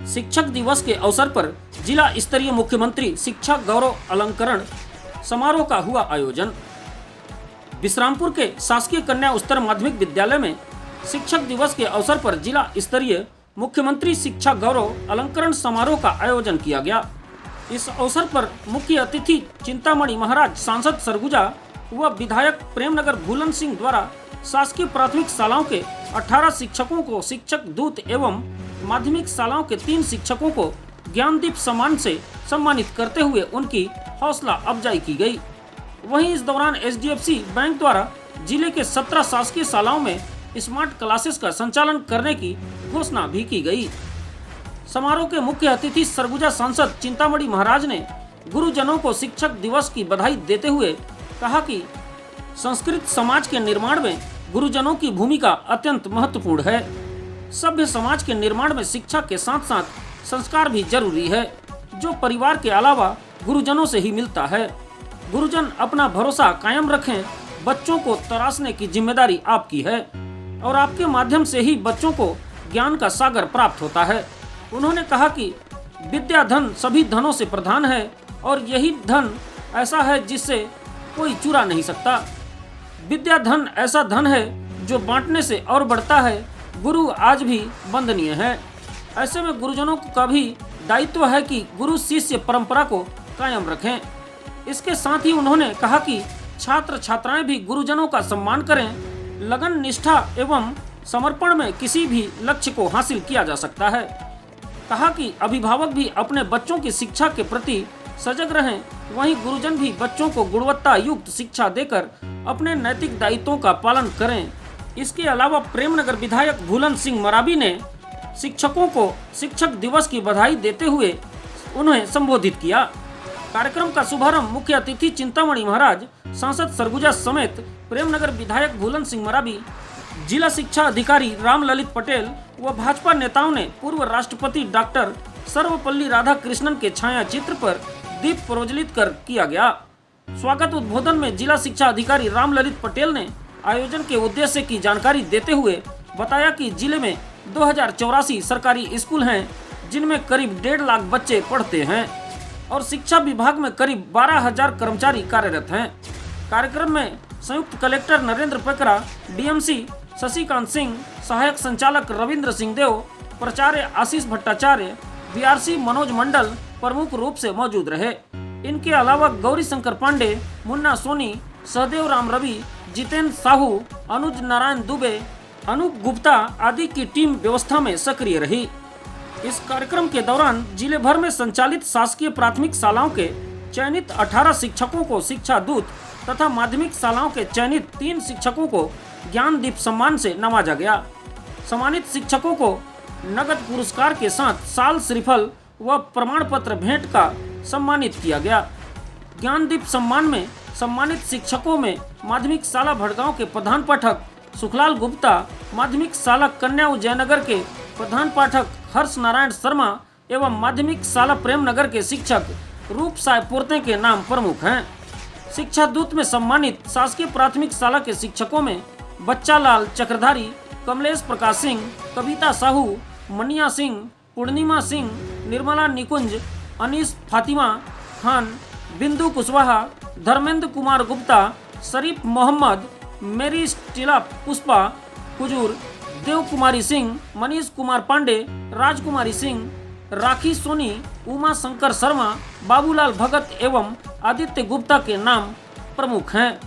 शिक्षक दिवस के अवसर पर जिला स्तरीय मुख्यमंत्री शिक्षा गौरव अलंकरण समारोह का हुआ आयोजन। विश्रामपुर के शासकीय कन्या उच्चतर माध्यमिक विद्यालय में शिक्षक दिवस के अवसर पर जिला स्तरीय मुख्यमंत्री शिक्षा गौरव अलंकरण समारोह का आयोजन किया गया। इस अवसर पर मुख्य अतिथि चिंतामणि महाराज सांसद सरगुजा व विधायक प्रेमनगर भूलन सिंह द्वारा शासकीय प्राथमिक शालाओं के 18 शिक्षकों को शिक्षक दूत एवं माध्यमिक शालाओं के 3 शिक्षकों को ज्ञानदीप सम्मान से सम्मानित करते हुए उनकी हौसला अफजाई की गई। वहीं इस दौरान HDFC बैंक द्वारा जिले के 17 शासकीय शालाओं में स्मार्ट क्लासेस का संचालन करने की घोषणा भी की गई। समारोह के मुख्य अतिथि सरगुजा सांसद चिंतामणि महाराज ने गुरुजनों को शिक्षक दिवस की बधाई देते हुए कहा कि संस्कृत समाज के निर्माण में गुरुजनों की भूमिका अत्यंत महत्वपूर्ण है। सभ्य समाज के निर्माण में शिक्षा के साथ साथ संस्कार भी जरूरी है, जो परिवार के अलावा गुरुजनों से ही मिलता है। गुरुजन अपना भरोसा कायम रखें, बच्चों को तराशने की जिम्मेदारी आपकी है और आपके माध्यम से ही बच्चों को ज्ञान का सागर प्राप्त होता है। उन्होंने कहा कि विद्या धन सभी धनों से प्रधान है और यही धन ऐसा है जिससे कोई चुरा नहीं सकता। विद्या धन ऐसा धन है जो बांटने से और बढ़ता है। गुरु आज भी वंदनीय है। ऐसे में गुरुजनों का भी दायित्व है कि गुरु शिष्य परंपरा को कायम रखें। इसके साथ ही उन्होंने कहा कि छात्र छात्राएं भी गुरुजनों का सम्मान करें। लगन, निष्ठा एवं समर्पण में किसी भी लक्ष्य को हासिल किया जा सकता है। कहा कि अभिभावक भी अपने बच्चों की शिक्षा के प्रति सजग रहें, वहीं गुरुजन भी बच्चों को गुणवत्ता युक्त शिक्षा देकर अपने नैतिक दायित्वों का पालन करें। इसके अलावा प्रेमनगर विधायक भूलन सिंह मराबी ने शिक्षकों को शिक्षक दिवस की बधाई देते हुए उन्हें संबोधित किया। कार्यक्रम का शुभारंभ मुख्य अतिथि चिंतामणि महाराज, सांसद सरगुजा समेत प्रेमनगर विधायक भूलन सिंह मराबी, जिला शिक्षा अधिकारी रामललित पटेल व भाजपा नेताओं ने पूर्व राष्ट्रपति डॉक्टर सर्वपल्ली राधाकृष्णन के छाया चित्र पर दीप प्रज्वलित कर किया गया। स्वागत उद्बोधन में जिला शिक्षा अधिकारी रामललित पटेल ने आयोजन के उद्देश्य की जानकारी देते हुए बताया कि जिले में 2084 सरकारी स्कूल हैं, जिनमें करीब 1.5 लाख बच्चे पढ़ते हैं और शिक्षा विभाग में करीब 12,000 कर्मचारी कार्यरत हैं। कार्यक्रम में संयुक्त कलेक्टर नरेंद्र पेकरा, DMC शशिकांत सिंह, सहायक संचालक रविंद्र सिंह देव, प्राचार्य आशीष भट्टाचार्य, BRC मनोज मंडल प्रमुख रूप से मौजूद रहे। इनके अलावा गौरी शंकर पांडे, मुन्ना सोनी, सहदेव राम रवि, जितेंद्र साहू, अनुज नारायण दुबे, अनूप गुप्ता आदि की टीम व्यवस्था में सक्रिय रही। इस कार्यक्रम के दौरान जिले भर में संचालित शासकीय प्राथमिक शालाओं के चयनित 18 शिक्षकों को शिक्षा दूत तथा माध्यमिक शालाओं के चयनित 3 शिक्षकों को ज्ञानदीप सम्मान से नवाजा गया। सम्मानित शिक्षकों को नगद पुरस्कार के साथ साल श्रीफल व प्रमाण पत्र भेंट का सम्मानित किया गया। ज्ञानदीप सम्मान में सम्मानित शिक्षकों में माध्यमिक शाला भड़गांव के प्रधान पाठक सुखलाल गुप्ता, माध्यमिक शाला कन्या जयनगर के प्रधान पाठक हर्ष नारायण शर्मा एवं माध्यमिक शाला प्रेमनगर के शिक्षक रूप साय पोर्ते के नाम प्रमुख हैं। शिक्षा दूत में सम्मानित शासकीय प्राथमिक शाला के शिक्षकों में बच्चालाल चक्रधारी, कमलेश प्रकाश सिंह, कविता साहू, मनिया सिंह, पूर्णिमा सिंह, निर्मला निकुंज, अनीस फातिमा खान, बिंदु कुशवाहा, धर्मेंद्र कुमार गुप्ता, शरीफ मोहम्मद, मेरी स्टीला पुष्पा कुजूर, देव कुमारी सिंह, मनीष कुमार पांडे, राजकुमारी सिंह, राखी सोनी, उमा शंकर शर्मा, बाबूलाल भगत एवं आदित्य गुप्ता के नाम प्रमुख हैं।